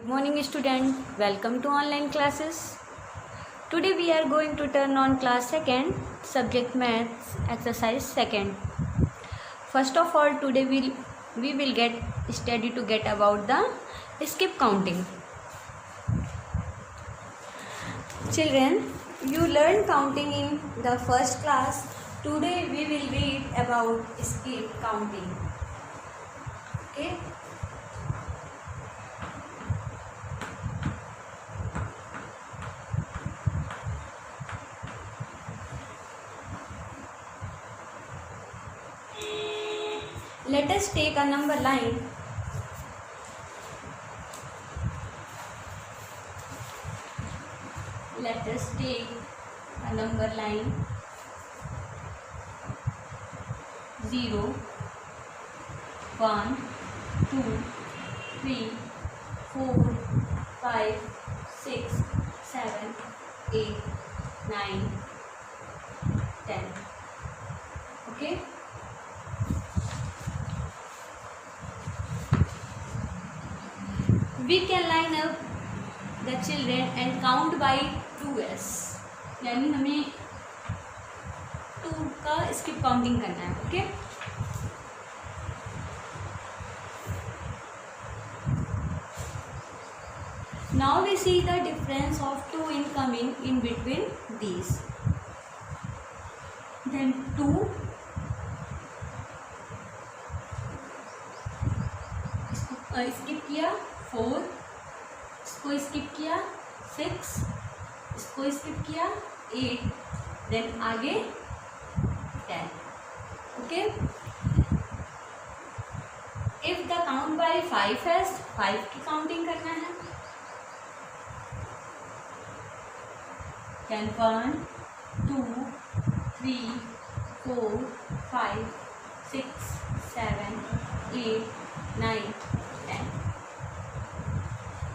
Good morning student, welcome to online classes. Today we are going to turn on class 2nd, subject maths, exercise 2nd. First of all, today we will get study to get about the skip counting. Children, you learned counting in the first class. Today we will read about skip counting. Okay? Let us take a number line. Let us take a number line 0, 1, 2, 3, 4, 5, 6, 7, 8, 9, 10. Okay? We can line up the children and count by 2s. यानी हमें 2 का skip counting करना है. Okay? Now we see the difference of 2 incoming in between these. Then 2 skip किया, 4 इसको skip किया, 6 इसको skip किया, 8 देन आगे 10. Okay, if the count by 5 है, 5 की काउंटिंग करना है. Then 1 2 3 4 5 6 7 8 9 10.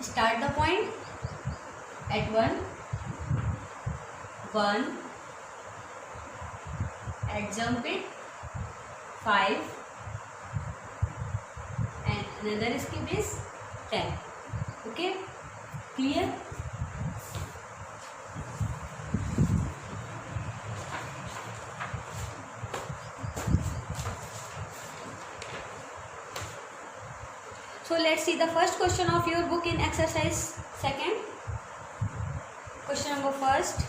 Start the point at 1, at jump it 5, and another skip is 10. Okay, clear? So let's see the first question of your book in exercise 2nd. Question number first.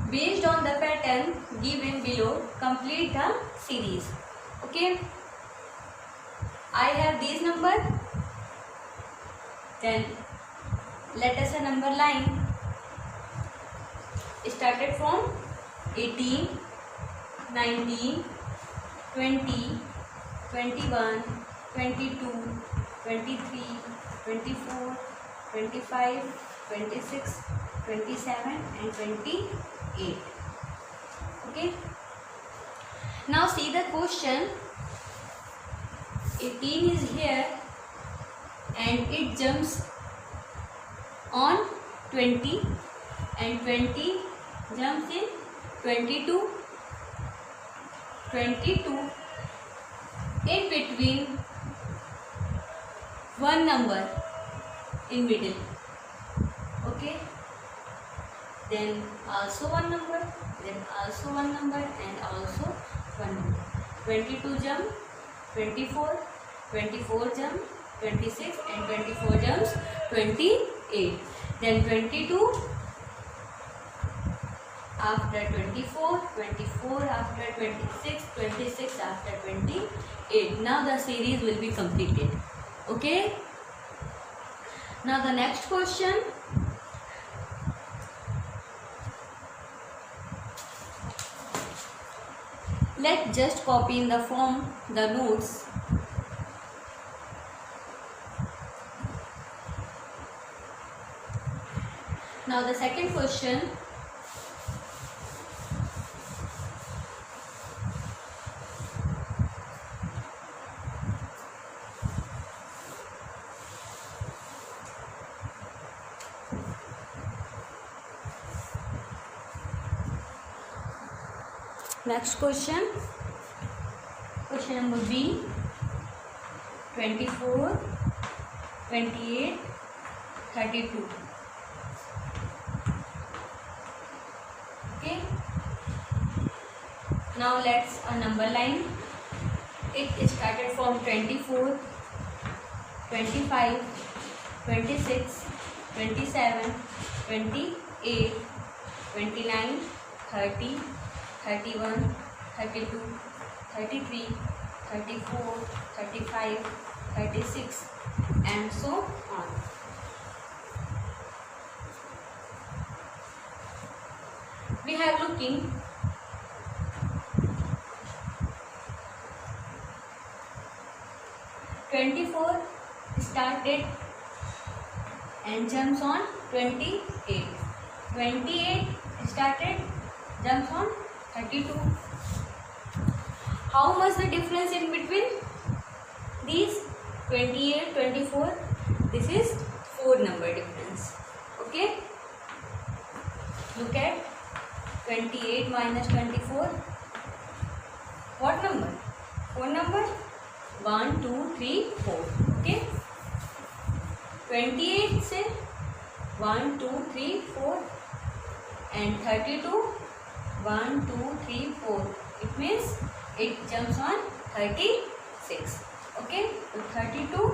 Based on the pattern given below, complete the series. Okay, I have this number. Then let us a number line started from 18, 19, 20, 21, 22, 23, 24, 25, 26, 27 and 28. Okay, now see the question. 18 is here and it jumps on 20 and 20 jumps in 22, 22 in between one number in middle. Okay, then also one number, then also one number and also one number. 22 jump 24, 24 jump 26 and 24 jumps 28. Then 22 after 24, 24 after 26, 26 after 28. Now the series will be completed. Okay. Now the next question. Let's just copy in the form the notes. Now the second question. Next question. Question number B. 24, 28, 32. Okay. Now let's a number line. It started from 24, 25, 26, 27, 28, 29, 30, 31, 32, 33, 34, 35, 36 and so on. We have looking (24) started and jumps on 28. 28 started, jumps on 32. How much the difference in between these 28, 24? This is 4 number difference. Okay. Look at 28 minus 24. What number? 4 number? 1, 2, 3, 4. Okay. 28 से 1, 2, 3, 4 and 32 1, 2, 3, 4. It means it jumps on 36. Okay. So 32,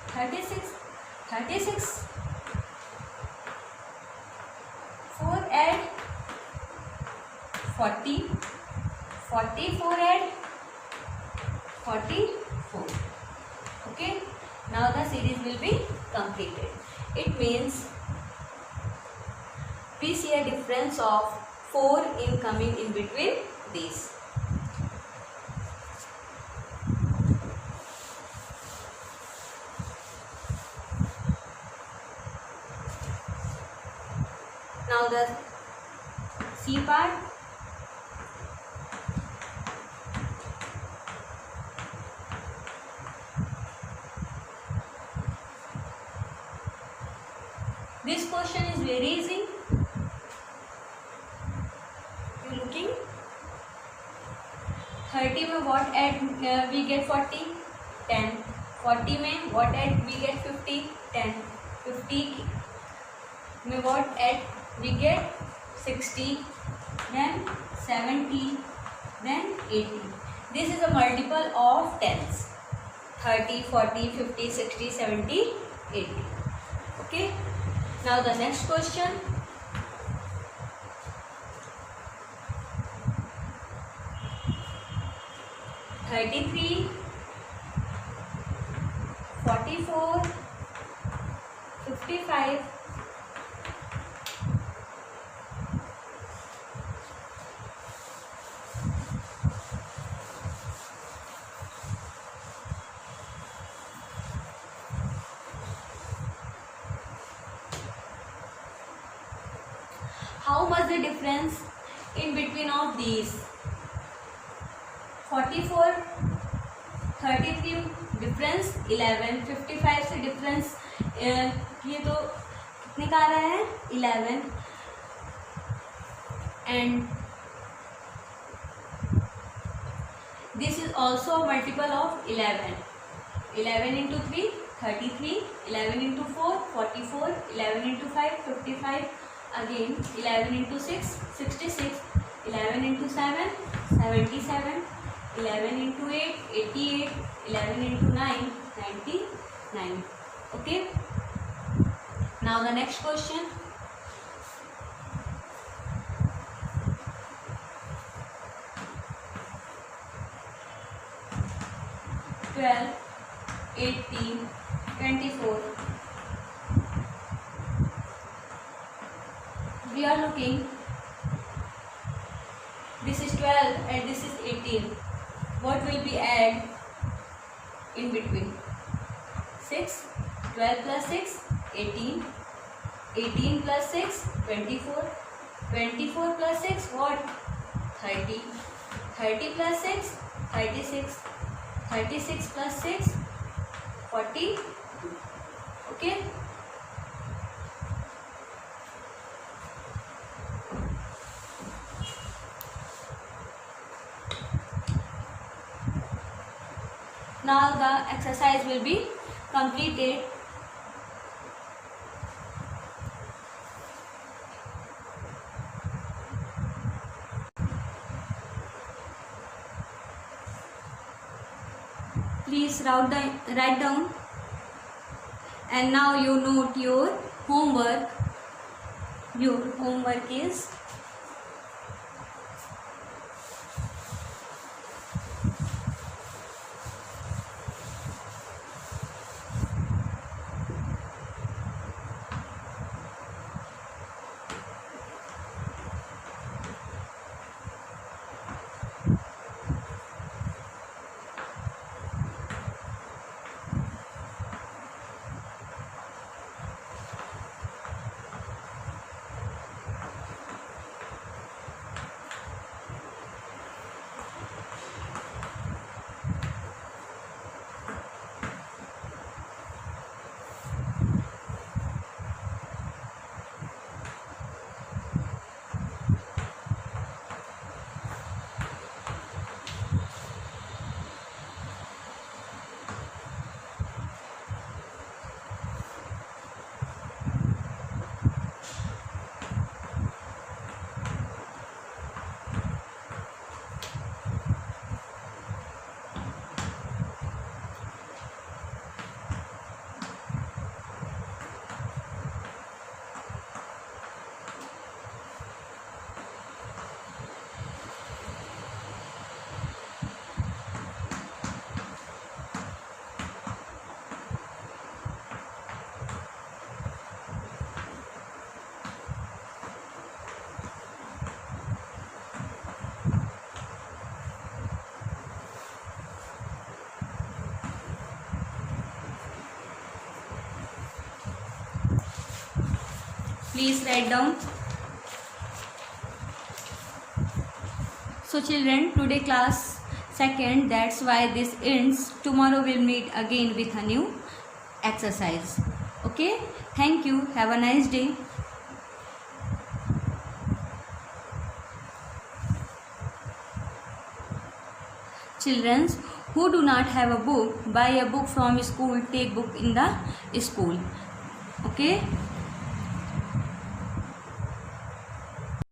36, 36. 4 add 40, 44 add 44. Okay. Now the series will be completed. It means we see a difference of 4 in coming in between these. Now the C part. This question is very easy. You looking 30 में what add we get 40, 10. 40 में what add we get 50, 10. 50 में what add we get 60, then 70, then 80. This is a multiple of tens. 30, 40, 50, 60, 70, 80. Okay. Now the next question. (33), 44, 55, how much the difference in between of these? 44, 33 difference 11, 55 से difference ये तो कितने का आ रहा है 11 and this is also multiple of 11. 11 into 3 33, 11 into 4 44, 11 into 5 55, again 11 into 6 66, 11 into 7 77, 11 into 8 88, 11 into 9 99. Okay. Now the next question. 12, 18, 24. We are looking, this is 12 and this is 18. What will be add in between? 6, 12 plus 6, 18, 18 plus 6, 24, 24 plus 6, what? 30, 30 plus 6, 36, 36 plus 6, 40, okay? Now the exercise will be completed. Please write down, and now you note your homework. Your homework is please write down. So children, today class second, that's why this ends. Tomorrow we'll meet again with a new exercise. Okay, thank you, have a nice day. Children who do not have a book, buy a book from school, take book in the school. Okay.